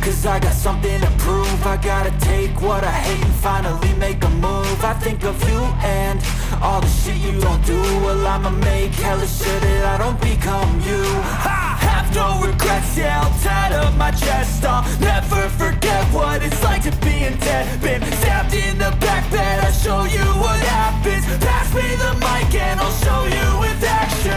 cause I got something to prove. I gotta take what I hate and finally make a move. I think of you and all the shit you don't do. Well, I'ma make hella sure that I don't become you. I have no regrets, yeah, I'll tie up my chest. I'll never forget what it's like to be in debt. Been stabbed in the back bed, I'll show you what happens. Pass me the mic and I'll show you with action.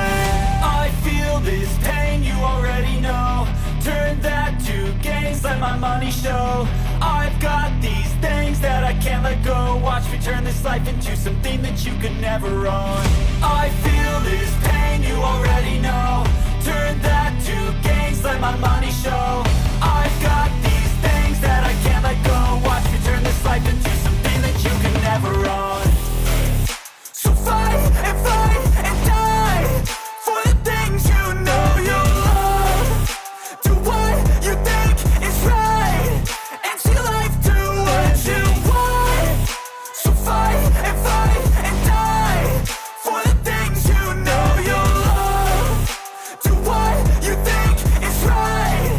I feel this pain, you already know. Turn that to gains, let my money show. I've got these things that I can't let go. Watch me turn this life into something that you could never own. I feel this pain, you already know. Turn that to gains, let my money show. I've got these things that I can't let go. Watch me turn this life into something that you could never own. So fight and die for the things you know you love. Do what you think is right and see life do what you want. So fight and die for the things you know you love. Do what you think is right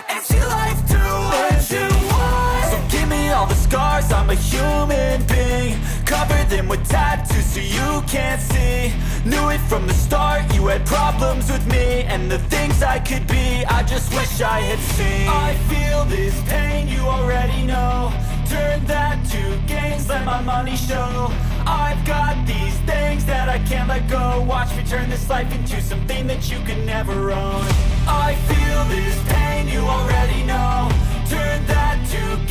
and see life do what you want. So give me all the scars, I'm a human being. Cover them with tattoos so you can't see. Knew it from the start, you had problems with me and the things I could be, I just wish I had seen. I feel this pain, you already know. Turn that to gains, let my money show. I've got these things that I can't let go. Watch me turn this life into something that you could never own. I feel this pain, you already know. Turn that to